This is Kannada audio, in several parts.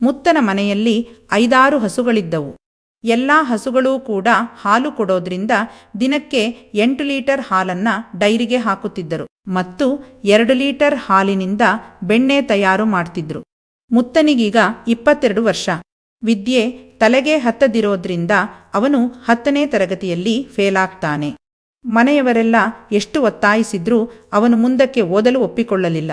ಮುತ್ತನ ಮನೆಯಲ್ಲಿ 5-6 ಹಸುಗಳಿದ್ದವು. ಎಲ್ಲಾ ಹಸುಗಳೂ ಕೂಡ ಹಾಲು ಕೊಡೋದ್ರಿಂದ ದಿನಕ್ಕೆ 8 ಲೀಟರ್ ಹಾಲನ್ನ ಡೈರಿಗೆ ಹಾಕುತ್ತಿದ್ದರು ಮತ್ತು 2 ಲೀಟರ್ ಹಾಲಿನಿಂದ ಬೆಣ್ಣೆ ತಯಾರು ಮಾಡ್ತಿದ್ರು. ಮುತ್ತನಿಗೀಗ 22 ವರ್ಷ. ವಿದ್ಯೆ ತಲೆಗೆ ಹತ್ತದಿರೋದ್ರಿಂದ ಅವನು 10ನೇ ತರಗತಿಯಲ್ಲಿ ಫೇಲಾಗ್ತಾನೆ. ಮನೆಯವರೆಲ್ಲ ಎಷ್ಟು ಒತ್ತಾಯಿಸಿದ್ರೂ ಅವನು ಮುಂದಕ್ಕೆ ಓದಲು ಒಪ್ಪಿಕೊಳ್ಳಲಿಲ್ಲ.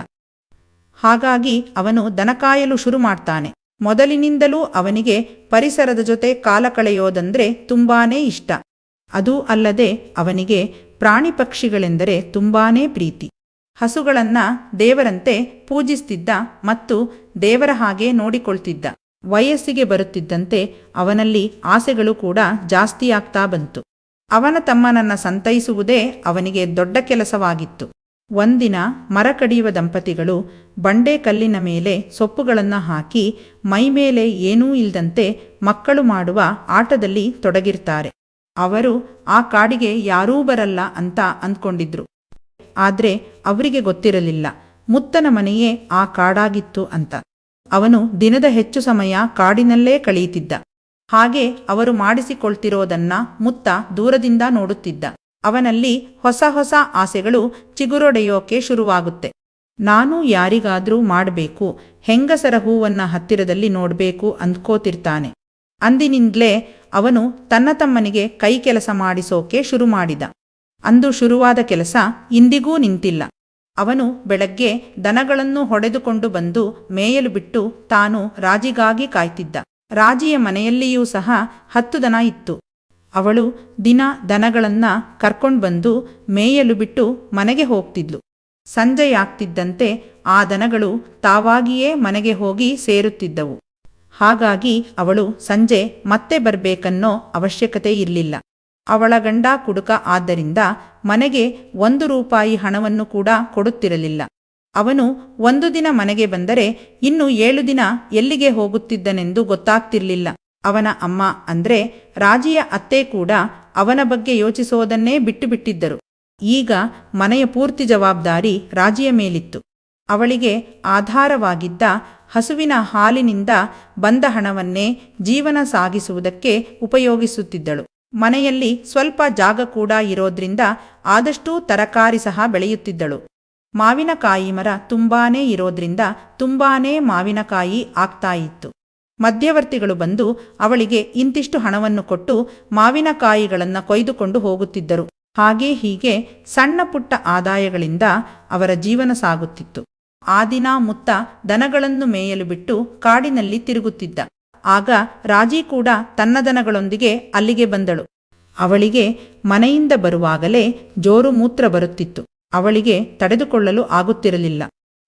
ಹಾಗಾಗಿ ಅವನು ದನ ಕಾಯಲು ಶುರು ಮಾಡ್ತಾನೆ. ಮೊದಲಿನಿಂದಲೂ ಅವನಿಗೆ ಪರಿಸರದ ಜೊತೆ ಕಾಲ ಕಳೆಯೋದಂದ್ರೆ ತುಂಬಾನೇ ಇಷ್ಟ. ಅದೂ ಅಲ್ಲದೆ ಅವನಿಗೆ ಪ್ರಾಣಿ ಪಕ್ಷಿಗಳೆಂದರೆ ತುಂಬಾನೇ ಪ್ರೀತಿ. ಹಸುಗಳನ್ನ ದೇವರಂತೆ ಪೂಜಿಸ್ತಿದ್ದ ಮತ್ತು ದೇವರ ಹಾಗೆ ನೋಡಿಕೊಳ್ತಿದ್ದ. ವಯಸ್ಸಿಗೆ ಬರುತ್ತಿದ್ದಂತೆ ಅವನಲ್ಲಿ ಆಸೆಗಳು ಕೂಡ ಜಾಸ್ತಿಯಾಗ್ತಾ ಬಂತು. ಅವನ ತಮ್ಮನನ್ನ ಸಂತೈಸುವುದೇ ಅವನಿಗೆ ದೊಡ್ಡ ಕೆಲಸವಾಗಿತ್ತು. ಒಂದಿನ ಮರ ಕಡಿಯುವ ದಂಪತಿಗಳು ಬಂಡೆ ಕಲ್ಲಿನ ಮೇಲೆ ಸೊಪ್ಪುಗಳನ್ನು ಹಾಕಿ ಮೈಮೇಲೆ ಏನೂ ಇಲ್ದಂತೆ ಮಕ್ಕಳು ಮಾಡುವ ಆಟದಲ್ಲಿ ತೊಡಗಿರ್ತಾರೆ. ಅವರು ಆ ಕಾಡಿಗೆ ಯಾರೂ ಬರಲ್ಲ ಅಂತ ಅಂದ್ಕೊಂಡಿದ್ರು. ಆದ್ರೆ ಅವರಿಗೆ ಗೊತ್ತಿರಲಿಲ್ಲ ಮುತ್ತನ ಮನೆಯೇ ಆ ಕಾಡಾಗಿತ್ತು ಅಂತ. ಅವನು ದಿನದ ಹೆಚ್ಚು ಸಮಯ ಕಾಡಿನಲ್ಲೇ ಕಳೆಯುತ್ತಿದ್ದ. ಹಾಗೆ ಅವರು ಮಾಡಿಸಿಕೊಳ್ತಿರೋದನ್ನ ಮುತ್ತ ದೂರದಿಂದ ನೋಡುತ್ತಿದ್ದ. ಅವನಲ್ಲಿ ಹೊಸ ಹೊಸ ಆಸೆಗಳು ಚಿಗುರೊಡೆಯೋಕೆ ಶುರುವಾಗುತ್ತೆ. ನಾನು ಯಾರಿಗಾದ್ರೂ ಮಾಡಬೇಕು, ಹೆಂಗಸರ ಹೂವನ್ನ ಹತ್ತಿರದಲ್ಲಿ ನೋಡ್ಬೇಕು ಅಂದ್ಕೋತಿರ್ತಾನೆ. ಅಂದಿನಿಂದಲೇ ಅವನು ತನ್ನ ತಮ್ಮನಿಗೆ ಕೈ ಕೆಲಸ ಮಾಡಿಸೋಕೆ ಶುರು ಮಾಡಿದ. ಅಂದು ಶುರುವಾದ ಕೆಲಸ ಇಂದಿಗೂ ನಿಂತಿಲ್ಲ. ಅವನು ಬೆಳಗ್ಗೆ ದನಗಳನ್ನು ಹೊಡೆದುಕೊಂಡು ಬಂದು ಮೇಯಲು ಬಿಟ್ಟು ತಾನು ರಾಜಿಗಾಗಿ ಕಾಯ್ತಿದ್ದ. ರಾಜಿಯ ಮನೆಯಲ್ಲಿಯೂ ಸಹ 10 ದನ ಇತ್ತು. ಅವಳು ದಿನ ದನಗಳನ್ನ ಕರ್ಕೊಂಡ್ಬಂದು ಮೇಯಲು ಬಿಟ್ಟು ಮನೆಗೆ ಹೋಗ್ತಿದ್ಲು. ಸಂಜೆಯಾಗ್ತಿದ್ದಂತೆ ಆ ದನಗಳು ತಾವಾಗಿಯೇ ಮನೆಗೆ ಹೋಗಿ ಸೇರುತ್ತಿದ್ದವು. ಹಾಗಾಗಿ ಅವಳು ಸಂಜೆ ಮತ್ತೆ ಬರ್ಬೇಕನ್ನೋ ಅವಶ್ಯಕತೆ ಇರಲಿಲ್ಲ. ಅವಳ ಗಂಡ ಕುಡುಕ ಆದ್ದರಿಂದ ಮನೆಗೆ 1 ರೂಪಾಯಿ ಹಣವನ್ನು ಕೂಡ ಕೊಡುತ್ತಿರಲಿಲ್ಲ. ಅವನು 1 ದಿನ ಮನೆಗೆ ಬಂದರೆ ಇನ್ನು 7 ದಿನ ಎಲ್ಲಿಗೆ ಹೋಗುತ್ತಿದ್ದನೆಂದು ಗೊತ್ತಾಗ್ತಿರ್ಲಿಲ್ಲ. ಅವನ ಅಮ್ಮ ಅಂದ್ರೆ ರಾಜಿಯ ಅತ್ತೆ ಕೂಡ ಅವನ ಬಗ್ಗೆ ಯೋಚಿಸೋದನ್ನೇ ಬಿಟ್ಟು ಬಿಟ್ಟಿದ್ದರು. ಈಗ ಮನೆಯ ಪೂರ್ತಿ ಜವಾಬ್ದಾರಿ ರಾಜಿಯ ಮೇಲಿತ್ತು. ಅವಳಿಗೆ ಆಧಾರವಾಗಿದ್ದ ಹಸುವಿನ ಹಾಲಿನಿಂದ ಬಂದ ಹಣವನ್ನೇ ಜೀವನ ಸಾಗಿಸುವುದಕ್ಕೆ ಉಪಯೋಗಿಸುತ್ತಿದ್ದಳು. ಮನೆಯಲ್ಲಿ ಸ್ವಲ್ಪ ಜಾಗ ಕೂಡ ಇರೋದ್ರಿಂದ ಆದಷ್ಟೂ ತರಕಾರಿ ಸಹ ಬೆಳೆಯುತ್ತಿದ್ದಳು. ಮಾವಿನಕಾಯಿ ಮರ ತುಂಬಾನೇ ಇರೋದ್ರಿಂದ ತುಂಬಾನೇ ಮಾವಿನಕಾಯಿ ಆಗ್ತಾಯಿತ್ತು. ಮಧ್ಯವರ್ತಿಗಳು ಬಂದು ಅವಳಿಗೆ ಇಂತಿಷ್ಟು ಹಣವನ್ನು ಕೊಟ್ಟು ಮಾವಿನಕಾಯಿಗಳನ್ನು ಕೊಯ್ದುಕೊಂಡು ಹೋಗುತ್ತಿದ್ದರು. ಹಾಗೆ ಹೀಗೆ ಸಣ್ಣ ಪುಟ್ಟ ಆದಾಯಗಳಿಂದ ಅವರ ಜೀವನ ಸಾಗುತ್ತಿತ್ತು. ಆ ದಿನ ಮುತ್ತ ದನಗಳನ್ನು ಮೇಯಲು ಬಿಟ್ಟು ಕಾಡಿನಲ್ಲಿ ತಿರುಗುತ್ತಿದ್ದ. ಆಗ ರಾಜಿ ಕೂಡ ತನ್ನ ದನಗಳೊಂದಿಗೆ ಅಲ್ಲಿಗೆ ಬಂದಳು. ಅವಳಿಗೆ ಮನೆಯಿಂದ ಬರುವಾಗಲೇ ಜೋರು ಮೂತ್ರ ಬರುತ್ತಿತ್ತು. ಅವಳಿಗೆ ತಡೆದುಕೊಳ್ಳಲು ಆಗುತ್ತಿರಲಿಲ್ಲ.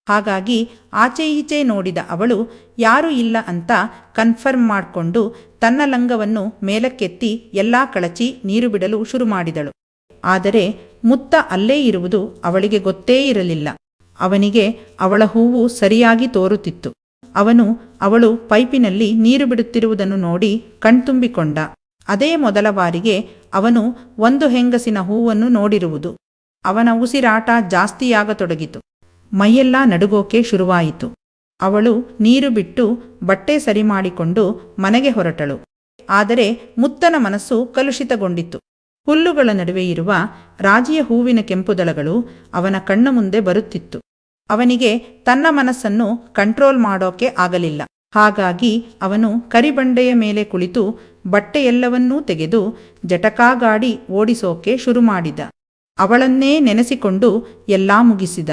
ಹಾಗಾಗಿ ಆಚೆ ಈಚೆ ನೋಡಿದ ಅವಳು ಯಾರೂ ಇಲ್ಲ ಅಂತ ಕನ್ಫರ್ಮ್ ಮಾಡಿಕೊಂಡು ತನ್ನ ಲಂಗವನ್ನು ಮೇಲಕ್ಕೆತ್ತಿ ಎಲ್ಲಾ ಕಳಚಿ ನೀರು ಬಿಡಲು ಶುರು ಮಾಡಿದಳು. ಆದರೆ ಮುತ್ತ ಅಲ್ಲೇ ಇರುವುದು ಅವಳಿಗೆ ಗೊತ್ತೇ ಇರಲಿಲ್ಲ. ಅವನಿಗೆ ಅವಳ ಹೂವು ಸರಿಯಾಗಿ ತೋರುತ್ತಿತ್ತು. ಅವಳು ಪೈಪಿನಲ್ಲಿ ನೀರು ಬಿಡುತ್ತಿರುವುದನ್ನು ನೋಡಿ ಕಣ್ತುಂಬಿಕೊಂಡ. ಅದೇ ಮೊದಲ ಬಾರಿಗೆ ಅವನು ಒಂದು ಹೆಂಗಸಿನ ಹೂವನ್ನು ನೋಡಿರುವುದು. ಅವನ ಉಸಿರಾಟ ಜಾಸ್ತಿಯಾಗತೊಡಗಿತು. ಮೈಯೆಲ್ಲ ನಡುಗೋಕೆ ಶುರುವಾಯಿತು. ಅವಳು ನೀರು ಬಿಟ್ಟು ಬಟ್ಟೆ ಸರಿ ಮಾಡಿಕೊಂಡು ಮನೆಗೆ ಹೊರಟಳು. ಆದರೆ ಮುತ್ತನ ಮನಸ್ಸು ಕಲುಷಿತಗೊಂಡಿತ್ತು. ಹುಲ್ಲುಗಳ ನಡುವೆ ಇರುವ ರಾಜಿಯ ಹೂವಿನ ಕೆಂಪುದಳಗಳು ಅವನ ಕಣ್ಣ ಮುಂದೆ ಬರುತ್ತಿತ್ತು. ಅವನಿಗೆ ತನ್ನ ಮನಸ್ಸನ್ನು ಕಂಟ್ರೋಲ್ ಮಾಡೋಕೆ ಆಗಲಿಲ್ಲ. ಹಾಗಾಗಿ ಅವನು ಕರಿಬಂಡೆಯ ಮೇಲೆ ಕುಳಿತು ಬಟ್ಟೆಯೆಲ್ಲವನ್ನೂ ತೆಗೆದು ಜಟಕಾಗಾಡಿ ಓಡಿಸೋಕೆ ಶುರು ಮಾಡಿದ. ಅವಳನ್ನೇ ನೆನೆಸಿಕೊಂಡು ಎಲ್ಲಾ ಮುಗಿಸಿದ.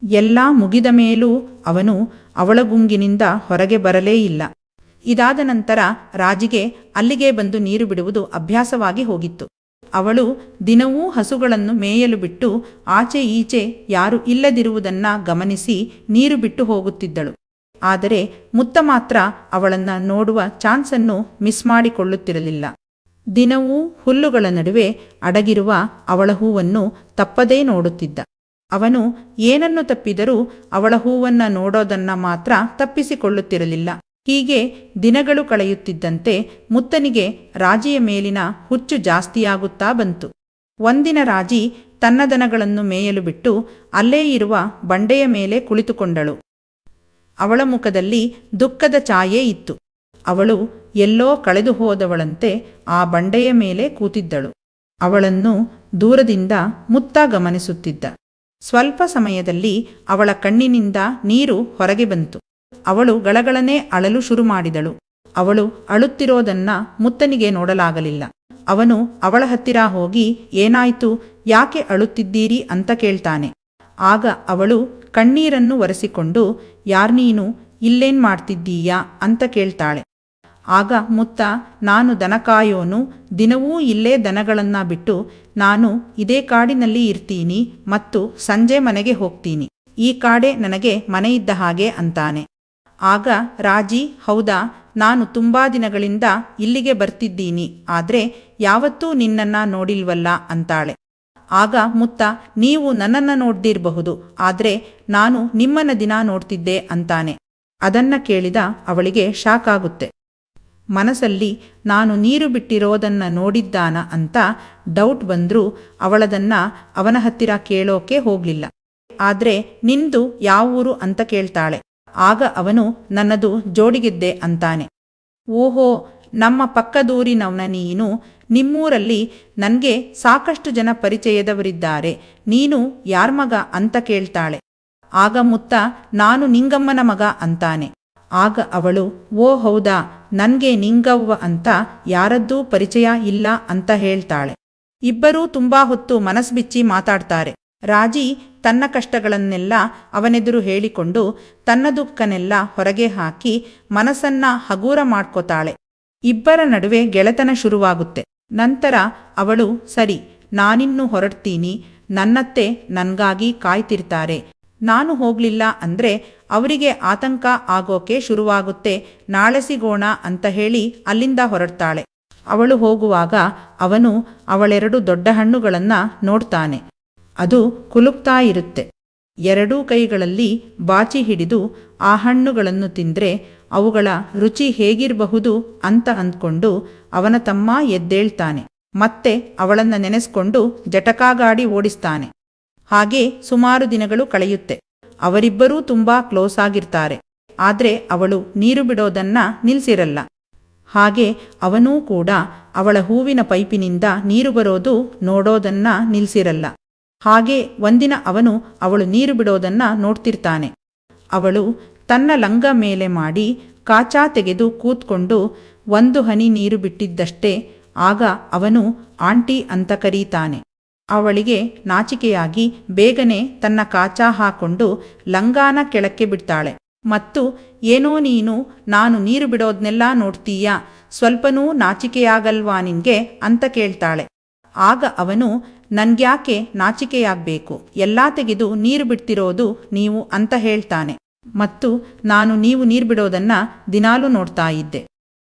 ಎಲ್ಲಾ ಮುಗಿದ ಮೇಲೂ ಅವನು ಅವಳ ಗುಂಗಿನಿಂದ ಹೊರಗೆ ಬರಲೇ ಇಲ್ಲ. ಇದಾದ ನಂತರ ರಾಜಿಗೆ ಅಲ್ಲಿಗೆ ಬಂದು ನೀರು ಬಿಡುವುದು ಅಭ್ಯಾಸವಾಗಿ ಹೋಗಿತ್ತು. ಅವಳು ದಿನವೂ ಹಸುಗಳನ್ನು ಮೇಯಲು ಬಿಟ್ಟು ಆಚೆ ಈಚೆ ಯಾರು ಇಲ್ಲದಿರುವುದನ್ನ ಗಮನಿಸಿ ನೀರು ಬಿಟ್ಟು ಹೋಗುತ್ತಿದ್ದಳು. ಆದರೆ ಮುತ್ತ ಮಾತ್ರ ಅವಳನ್ನ ನೋಡುವ ಚಾನ್ಸನ್ನು ಮಿಸ್ ಮಾಡಿಕೊಳ್ಳುತ್ತಿರಲಿಲ್ಲ. ದಿನವೂ ಹುಲ್ಲುಗಳ ನಡುವೆ ಅಡಗಿರುವ ಅವಳ ಹೂವನ್ನು ತಪ್ಪದೇ ನೋಡುತ್ತಿದ್ದ. ಅವನು ಏನನ್ನು ತಪ್ಪಿದರೂ ಅವಳ ಹೂವನ್ನ ನೋಡೋದನ್ನ ಮಾತ್ರ ತಪ್ಪಿಸಿಕೊಳ್ಳುತ್ತಿರಲಿಲ್ಲ. ಹೀಗೆ ದಿನಗಳು ಕಳೆಯುತ್ತಿದ್ದಂತೆ ಮುತ್ತನಿಗೆ ರಾಜಿಯ ಮೇಲಿನ ಹುಚ್ಚು ಜಾಸ್ತಿಯಾಗುತ್ತಾ ಬಂತು. ಒಂದಿನ ರಾಜಿ ತನ್ನ ದನಗಳನ್ನು ಮೇಯಲು ಬಿಟ್ಟು ಅಲ್ಲೇ ಇರುವ ಬಂಡೆಯ ಮೇಲೆ ಕುಳಿತುಕೊಂಡಳು. ಅವಳ ಮುಖದಲ್ಲಿ ದುಃಖದ ಛಾಯೆ ಇತ್ತು. ಅವಳು ಎಲ್ಲೋ ಕಳೆದು ಹೋದವಳಂತೆ ಆ ಬಂಡೆಯ ಮೇಲೆ ಕೂತಿದ್ದಳು. ಅವಳನ್ನು ದೂರದಿಂದ ಮುತ್ತ ಗಮನಿಸುತ್ತಿದ್ದ. ಸ್ವಲ್ಪ ಸಮಯದಲ್ಲಿ ಅವಳ ಕಣ್ಣಿನಿಂದ ನೀರು ಹೊರಗೆ ಬಂತು. ಅವಳು ಗಳಗಳನೆ ಅಳಲು ಶುರು ಮಾಡಿದಳು. ಅವಳು ಅಳುತ್ತಿರೋದನ್ನ ಮುತ್ತನಿಗೆ ನೋಡಲಾಗಲಿಲ್ಲ. ಅವನು ಅವಳ ಹತ್ತಿರ ಹೋಗಿ, ಏನಾಯ್ತು, ಯಾಕೆ ಅಳುತ್ತಿದ್ದೀರಿ ಅಂತ ಕೇಳ್ತಾನೆ. ಆಗ ಅವಳು ಕಣ್ಣೀರನ್ನು ಒರೆಸಿಕೊಂಡು, ಯಾರ್ನೀನು, ಇಲ್ಲೇನ್ ಮಾಡ್ತಿದ್ದೀಯಾ ಅಂತ ಕೇಳ್ತಾಳೆ. ಆಗ ಮುತ್ತ, ನಾನು ದನ ಕಾಯೋನು, ದಿನವೂ ಇಲ್ಲೇ ದನಗಳನ್ನ ಬಿಟ್ಟು ನಾನು ಇದೇ ಕಾಡಿನಲ್ಲಿ ಇರ್ತೀನಿ ಮತ್ತು ಸಂಜೆ ಮನೆಗೆ ಹೋಗ್ತೀನಿ. ಈ ಕಾಡೆ ನನಗೆ ಮನೆಯಿದ್ದ ಹಾಗೆ ಅಂತಾನೆ. ಆಗ ರಾಜಿ, ಹೌದಾ, ನಾನು ತುಂಬಾ ದಿನಗಳಿಂದ ಇಲ್ಲಿಗೆ ಬರ್ತಿದ್ದೀನಿ, ಆದ್ರೆ ಯಾವತ್ತೂ ನಿನ್ನನ್ನ ನೋಡಿಲ್ವಲ್ಲ ಅಂತಾಳೆ. ಆಗ ಮುತ್ತ, ನೀವು ನನ್ನನ್ನು ನೋಡ್ದಿರಬಹುದು, ಆದ್ರೆ ನಾನು ನಿಮ್ಮನ್ನ ದಿನ ನೋಡ್ತಿದ್ದೆ ಅಂತಾನೆ. ಅದನ್ನ ಕೇಳಿದ ಅವಳಿಗೆ ಶಾಕ್ ಆಗುತ್ತೆ. ಮನಸ್ಸಲ್ಲಿ ನಾನು ನೀರು ಬಿಟ್ಟಿರೋದನ್ನ ನೋಡಿದ್ದಾನ ಅಂತ ಡೌಟ್ ಬಂದ್ರೂ ಅವಳದನ್ನ ಅವನ ಹತ್ತಿರ ಕೇಳೋಕೆ ಹೋಗ್ಲಿಲ್ಲ. ಆದ್ರೆ ನಿಂದು ಯಾವೂರು ಅಂತ ಕೇಳ್ತಾಳೆ. ಆಗ ಅವನು ನನ್ನದು ಜೋಡಿಗೆದ್ದೆ ಅಂತಾನೆ. ಓಹೋ, ನಮ್ಮ ಪಕ್ಕದೂರಿನವನ ನೀನು, ನಿಮ್ಮೂರಲ್ಲಿ ನನಗೆ ಸಾಕಷ್ಟು ಜನ ಪರಿಚಯದವರಿದ್ದಾರೆ, ನೀನು ಯಾರ್ ಮಗ ಅಂತ ಕೇಳ್ತಾಳೆ. ಆಗ ಮುತ್ತ, ನಾನು ನಿಂಗಮ್ಮನ ಮಗ ಅಂತಾನೆ. ಆಗ ಅವಳು, ಓ ಹೌದಾ, ನನ್ಗೆ ನಿಂಗವ್ವ ಅಂತ ಯಾರದ್ದೂ ಪರಿಚಯ ಇಲ್ಲ ಅಂತ ಹೇಳ್ತಾಳೆ. ಇಬ್ಬರೂ ತುಂಬಾ ಹೊತ್ತು ಮನಸ್ಬಿಚ್ಚಿ ಮಾತಾಡ್ತಾರೆ. ರಾಜಿ ತನ್ನ ಕಷ್ಟಗಳನ್ನೆಲ್ಲ ಅವನೆದುರು ಹೇಳಿಕೊಂಡು ತನ್ನ ದುಃಖನೆಲ್ಲ ಹೊರಗೆ ಹಾಕಿ ಮನಸ್ಸನ್ನ ಹಗೂರ ಮಾಡ್ಕೋತಾಳೆ. ಇಬ್ಬರ ನಡುವೆ ಗೆಳೆತನ ಶುರುವಾಗುತ್ತೆ. ನಂತರ ಅವಳು, ಸರಿ, ನಾನಿನ್ನು ಹೊರಡ್ತೀನಿ, ನನ್ನತ್ತೆ ನನ್ಗಾಗಿ ಕಾಯ್ತಿರ್ತಾರೆ, ನಾನು ಹೋಗ್ಲಿಲ್ಲ ಅಂದ್ರೆ ಅವರಿಗೆ ಆತಂಕ ಆಗೋಕೆ ಶುರುವಾಗುತ್ತೆ, ನಾಳೆ ಸಿಗೋಣ ಅಂತ ಹೇಳಿ ಅಲ್ಲಿಂದ ಹೊರಡ್ತಾಳೆ. ಅವಳು ಹೋಗುವಾಗ ಅವನು ಅವಳೆರಡು ದೊಡ್ಡ ಹಣ್ಣುಗಳನ್ನ ನೋಡ್ತಾನೆ. ಅದು ಕುಲುಕ್ತಾ ಇರುತ್ತೆ. ಎರಡೂ ಕೈಗಳಲ್ಲಿ ಬಾಚಿ ಹಿಡಿದು ಆ ಹಣ್ಣುಗಳನ್ನು ತಿಂದ್ರೆ ಅವುಗಳ ರುಚಿ ಹೇಗಿರಬಹುದು ಅಂತ ಅಂದ್ಕೊಂಡು ಅವನ ತಮ್ಮ ಎದ್ದೇಳ್ತಾನೆ. ಮತ್ತೆ ಅವಳನ್ನ ನೆನೆಸ್ಕೊಂಡು ಜಟಕಾಗಾಡಿ ಓಡಿಸ್ತಾನೆ. ಹಾಗೆ ಸುಮಾರು ದಿನಗಳು ಕಳೆಯುತ್ತೆ. ಅವರಿಬ್ಬರೂ ತುಂಬಾ ಕ್ಲೋಸ್ ಆಗಿರ್ತಾರೆ. ಆದ್ರೆ ಅವಳು ನೀರು ಬಿಡೋದನ್ನ ನಿಲ್ಸಿರಲ್ಲ. ಹಾಗೆ ಅವನೂ ಕೂಡ ಅವಳ ಹೂವಿನ ಪೈಪಿನಿಂದ ನೀರು ಬರೋದು ನೋಡೋದನ್ನ ನಿಲ್ಸಿರಲ್ಲ. ಹಾಗೆ ಒಂದಿನ ಅವನು ಅವಳು ನೀರು ಬಿಡೋದನ್ನ ನೋಡ್ತಿರ್ತಾನೆ. ಅವಳು ತನ್ನ ಲಂಗ ಮೇಲೆ ಮಾಡಿ ಕಾಚಾ ತೆಗೆದು ಕೂತ್ಕೊಂಡು ಒಂದು ಹನಿ ನೀರು ಬಿಟ್ಟಿದ್ದಷ್ಟೇ. ಆಗ ಅವನು ಆಂಟಿ ಅಂತ ಕರೀತಾನೆ. ಅವಳಿಗೆ ನಾಚಿಕೆಯಾಗಿ ಬೇಗನೆ ತನ್ನ ಕಾಚಾ ಹಾಕೊಂಡು ಲಂಗಾನ ಕೆಳಕ್ಕೆ ಬಿಡ್ತಾಳೆ. ಮತ್ತು ಏನೋ ನೀನು ನಾನು ನೀರು ಬಿಡೋದ್ನೆಲ್ಲ ನೋಡ್ತೀಯಾ, ಸ್ವಲ್ಪನೂ ನಾಚಿಕೆಯಾಗಲ್ವಾ ನಿನ್ಗೆ ಅಂತ ಕೇಳ್ತಾಳೆ. ಆಗ ಅವನು, ನನ್ಗ್ಯಾಕೆ ನಾಚಿಕೆಯಾಗಬೇಕು, ಎಲ್ಲ ತೆಗೆದು ನೀರು ಬಿಡ್ತಿರೋದು ನೀವು ಅಂತ ಹೇಳ್ತಾನೆ. ಮತ್ತು ನಾನು ನೀವು ನೀರು ಬಿಡೋದನ್ನ ದಿನಾಲೂ ನೋಡ್ತಾ ಇದ್ದೆ.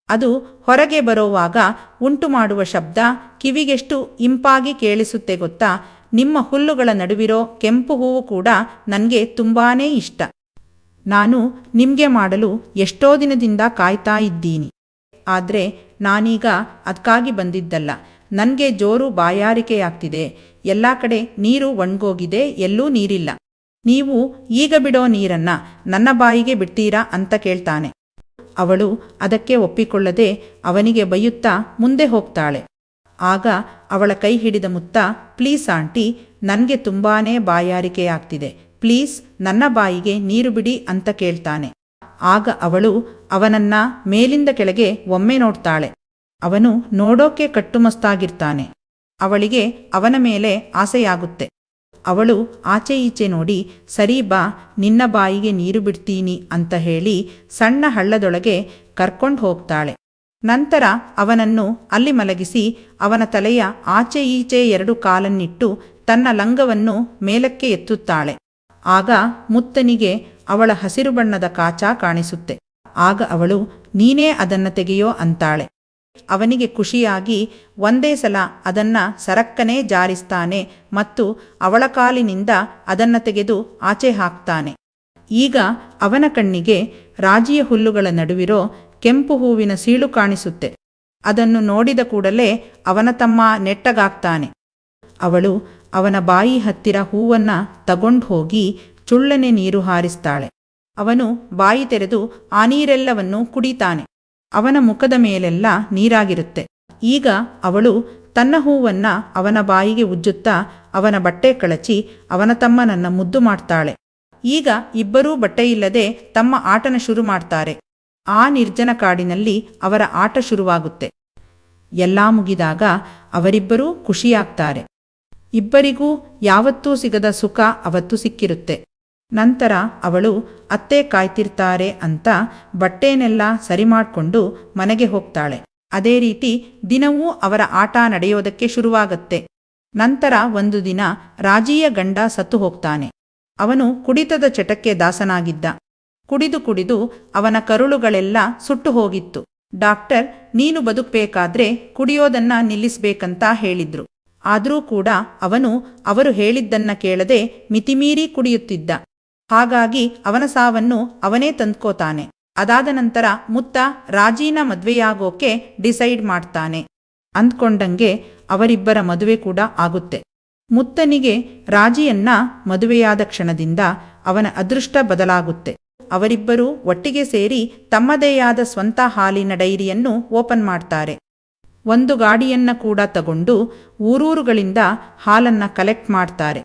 ಅದು ಹೊರಗೆ ಬರೋವಾಗ ಉಂಟು ಮಾಡುವ ಶಬ್ದ ಕಿವಿಗೆಷ್ಟು ಇಂಪಾಗಿ ಕೇಳಿಸುತ್ತೆ ಗೊತ್ತಾ. ನಿಮ್ಮ ಹುಲ್ಲುಗಳ ನಡುವಿರೋ ಕೆಂಪು ಹೂವು ಕೂಡ ನನಗೆ ತುಂಬಾನೇ ಇಷ್ಟ. ನಾನು ನಿಮ್ಗೆ ಮಾಡಲು ಎಷ್ಟೋ ದಿನದಿಂದ ಕಾಯ್ತಾ ಇದ್ದೀನಿ. ಆದ್ರೆ ನಾನೀಗ ಅದಕ್ಕಾಗಿ ಬಂದಿದ್ದಲ್ಲ. ನನಗೆ ಜೋರು ಬಾಯಾರಿಕೆಯಾಗ್ತಿದೆ. ಎಲ್ಲ ಕಡೆ ನೀರು ಒಣಗೋಗಿದೆ, ಎಲ್ಲೂ ನೀರಿಲ್ಲ. ನೀವು ಈಗ ಬಿಡೋ ನೀರನ್ನ ನನ್ನ ಬಾಯಿಗೆ ಬಿಡ್ತೀರಾ ಅಂತ ಕೇಳ್ತಾನೆ. ಅವಳು ಅದಕ್ಕೆ ಒಪ್ಪಿಕೊಳ್ಳದೆ ಅವನಿಗೆ ಬೈಯುತ್ತಾ ಮುಂದೆ ಹೋಗ್ತಾಳೆ. ಆಗ ಅವಳ ಕೈ ಹಿಡಿದ ಮುತ್ತ, ಪ್ಲೀಸ್ ಆಂಟಿ, ನನಗೆ ತುಂಬಾನೇ ಬಾಯಾರಿಕೆಯಾಗ್ತಿದೆ, ಪ್ಲೀಸ್ ನನ್ನ ಬಾಯಿಗೆ ನೀರು ಬಿಡಿ ಅಂತ ಕೇಳ್ತಾನೆ. ಆಗ ಅವಳು ಅವನನ್ನ ಮೇಲಿಂದ ಕೆಳಗೆ ಒಮ್ಮೆ ನೋಡ್ತಾಳೆ. ಅವನು ನೋಡೋಕೆ ಕಟ್ಟುಮಸ್ತಾಗಿರ್ತಾನೆ. ಅವಳಿಗೆ ಅವನ ಮೇಲೆ ಆಸೆಯಾಗುತ್ತೆ. ಅವಳು ಆಚೆ ಈಚೆ ನೋಡಿ, ಸರಿ ಬಾ, ನಿನ್ನ ಬಾಯಿಗೆ ನೀರು ಬಿಡ್ತೀನಿ ಅಂತ ಹೇಳಿ ಸಣ್ಣ ಹಳ್ಳದೊಳಗೆ ಕರ್ಕೊಂಡು ಹೋಗ್ತಾಳೆ. ನಂತರ ಅವನನ್ನು ಅಲ್ಲಿ ಮಲಗಿಸಿ ಅವನ ತಲೆಯ ಆಚೆ ಈಚೆ ಎರಡು ಕಾಲನ್ನಿಟ್ಟು ತನ್ನ ಲಂಗವನ್ನು ಮೇಲಕ್ಕೆ ಎತ್ತುತ್ತಾಳೆ. ಆಗ ಮುತ್ತನಿಗೆ ಅವಳ ಹಸಿರು ಬಣ್ಣದ ಕಾಚಾ ಕಾಣಿಸುತ್ತೆ. ಆಗ ಅವಳು, ನೀನೇ ಅದನ್ನ ತೆಗೆಯೋ ಅಂತಾಳೆ. ಅವನಿಗೆ ಖುಷಿಯಾಗಿ ಒಂದೇ ಸಲ ಅದನ್ನ ಸರಕ್ಕನೆ ಜಾರಿಸ್ತಾನೆ ಮತ್ತು ಅವಳ ಕಾಲಿನಿಂದ ಅದನ್ನ ತೆಗೆದು ಆಚೆ ಹಾಕ್ತಾನೆ. ಈಗ ಅವನ ಕಣ್ಣಿಗೆ ರಾಜಿಯ ಹುಲ್ಲುಗಳ ನಡುವಿರೋ ಕೆಂಪು ಹೂವಿನ ಸೀಳು ಕಾಣಿಸುತ್ತೆ. ಅದನ್ನು ನೋಡಿದ ಕೂಡಲೇ ಅವನ ತಮ್ಮ ನೆಟ್ಟಗಾಗ್ತಾನೆ. ಅವಳು ಅವನ ಬಾಯಿ ಹತ್ತಿರ ಹೂವನ್ನ ತಗೊಂಡು ಹೋಗಿ ಚುಳ್ಳನೆ ನೀರು ಹಾರಿಸ್ತಾಳೆ. ಅವನು ಬಾಯಿ ತೆರೆದು ಆ ನೀರೆಲ್ಲವನ್ನು ಕುಡಿತಾನೆ. ಅವನ ಮುಖದ ಮೇಲೆಲ್ಲ ನೀರಾಗಿರುತ್ತೆ. ಈಗ ಅವಳು ತನ್ನ ಹೂವನ್ನ ಅವನ ಬಾಯಿಗೆ ಉಜ್ಜುತ್ತಾ ಅವನ ಬಟ್ಟೆ ಕಳಚಿ ಅವನ ತಮ್ಮನನ್ನ ಮುದ್ದು ಮಾಡ್ತಾಳೆ. ಈಗ ಇಬ್ಬರೂ ಬಟ್ಟೆಯಿಲ್ಲದೆ ತಮ್ಮ ಆಟನ ಶುರು ಮಾಡ್ತಾರೆ. ಆ ನಿರ್ಜನ ಕಾಡಿನಲ್ಲಿ ಅವರ ಆಟ ಶುರುವಾಗುತ್ತೆ. ಎಲ್ಲ ಮುಗಿದಾಗ ಅವರಿಬ್ಬರೂ ಖುಷಿಯಾಗ್ತಾರೆ. ಇಬ್ಬರಿಗೂ ಯಾವತ್ತೂ ಸಿಗದ ಸುಖ ಅವತ್ತು ಸಿಕ್ಕಿರುತ್ತೆ. ನಂತರ ಅವಳು ಅತ್ತೆ ಕಾಯ್ತಿರ್ತಾರೆ ಅಂತ ಬಟ್ಟೆನೆಲ್ಲ ಸರಿ ಮಾಡಿಕೊಂಡು ಮನೆಗೆ ಹೋಗ್ತಾಳೆ. ಅದೇ ರೀತಿ ದಿನವೂ ಅವರ ಆಟ ನಡೆಯೋದಕ್ಕೆ ಶುರುವಾಗತ್ತೆ. ನಂತರ ಒಂದು ದಿನ ರಾಜಿಯ ಗಂಡ ಸತ್ತು ಹೋಗ್ತಾನೆ. ಅವನು ಕುಡಿತದ ಚಟಕ್ಕೆ ದಾಸನಾಗಿದ್ದ. ಕುಡಿದು ಕುಡಿದು ಅವನ ಕರುಳುಗಳೆಲ್ಲ ಸುಟ್ಟು ಹೋಗಿತ್ತು. ಡಾಕ್ಟರ್ ನೀನು ಬದುಕಬೇಕಾದ್ರೆ ಕುಡಿಯೋದನ್ನ ನಿಲ್ಲಿಸ್ಬೇಕಂತ ಹೇಳಿದ್ರು. ಆದರೂ ಕೂಡ ಅವನು ಅವರು ಹೇಳಿದ್ದನ್ನ ಕೇಳದೆ ಮಿತಿಮೀರಿ ಕುಡಿಯುತ್ತಿದ್ದ. ಹಾಗಾಗಿ ಅವನ ಸಾವನ್ನು ಅವನೇ ತಂದ್ಕೋತಾನೆ. ಅದಾದ ನಂತರ ಮುತ್ತ ರಾಜೀನ ಮದುವೆಯಾಗೋಕೆ ಡಿಸೈಡ್ ಮಾಡ್ತಾನೆ. ಅಂದ್ಕೊಂಡಂಗೆ ಅವರಿಬ್ಬರ ಮದುವೆ ಕೂಡ ಆಗುತ್ತೆ. ಮುತ್ತನಿಗೆ ರಾಜಿಯನ್ನ ಮದುವೆಯಾದ ಕ್ಷಣದಿಂದ ಅವನ ಅದೃಷ್ಟ ಬದಲಾಗುತ್ತೆ. ಅವರಿಬ್ಬರೂ ಒಟ್ಟಿಗೆ ಸೇರಿ ತಮ್ಮದೇಯಾದ ಸ್ವಂತ ಹಾಲಿನ ಡೈರಿಯನ್ನು ಓಪನ್ ಮಾಡ್ತಾರೆ. ಒಂದು ಗಾಡಿಯನ್ನ ಕೂಡ ತಗೊಂಡು ಊರೂರುಗಳಿಂದ ಹಾಲನ್ನ ಕಲೆಕ್ಟ್ ಮಾಡ್ತಾರೆ.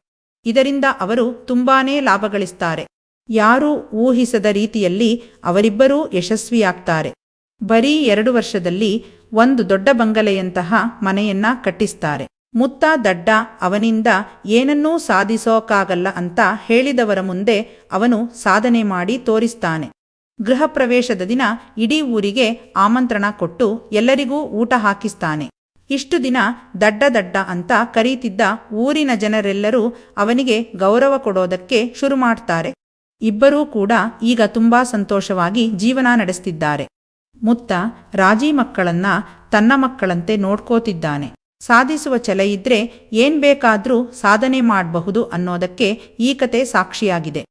ಇದರಿಂದ ಅವರು ತುಂಬಾನೇ ಲಾಭ ಗಳಿಸ್ತಾರೆ. ಯಾರೂ ಊಹಿಸದ ರೀತಿಯಲ್ಲಿ ಅವರಿಬ್ಬರೂ ಯಶಸ್ವಿಯಾಗ್ತಾರೆ. ಬರೀ 2 ವರ್ಷದಲ್ಲಿ ಒಂದು ದೊಡ್ಡ ಬಂಗಲೆಯಂತಹ ಮನೆಯನ್ನ ಕಟ್ಟಿಸ್ತಾರೆ. ಮುತ್ತ ದಡ್ಡ, ಅವನಿಂದ ಏನನ್ನೂ ಸಾಧಿಸೋಕ್ಕಾಗಲ್ಲ ಅಂತ ಹೇಳಿದವರ ಮುಂದೆ ಅವನು ಸಾಧನೆ ಮಾಡಿ ತೋರಿಸ್ತಾನೆ. ಗೃಹ ಪ್ರವೇಶದ ದಿನ ಇಡೀ ಊರಿಗೆ ಆಮಂತ್ರಣ ಕೊಟ್ಟು ಎಲ್ಲರಿಗೂ ಊಟ ಹಾಕಿಸ್ತಾನೆ. ಇಷ್ಟು ದಿನ ದಡ್ಡ ದಡ್ಡ ಅಂತ ಕರೀತಿದ್ದ ಊರಿನ ಜನರೆಲ್ಲರೂ ಅವನಿಗೆ ಗೌರವ ಕೊಡೋದಕ್ಕೆ ಶುರು ಮಾಡ್ತಾರೆ. ಇಬ್ಬರೂ ಕೂಡ ಈಗ ತುಂಬಾ ಸಂತೋಷವಾಗಿ ಜೀವನ ನಡೆಸ್ತಿದ್ದಾರೆ. ಮುತ್ತ ರಾಜಿ ಮಕ್ಕಳನ್ನ ತನ್ನ ಮಕ್ಕಳಂತೆ ನೋಡ್ಕೋತಿದ್ದಾನೆ. ಸಾಧಿಸುವ ಛಲ ಇದ್ರೆ ಏನ್ ಬೇಕಾದ್ರೂ ಸಾಧನೆ ಮಾಡಬಹುದು ಅನ್ನೋದಕ್ಕೆ ಈ ಕತೆ ಸಾಕ್ಷಿಯಾಗಿದೆ.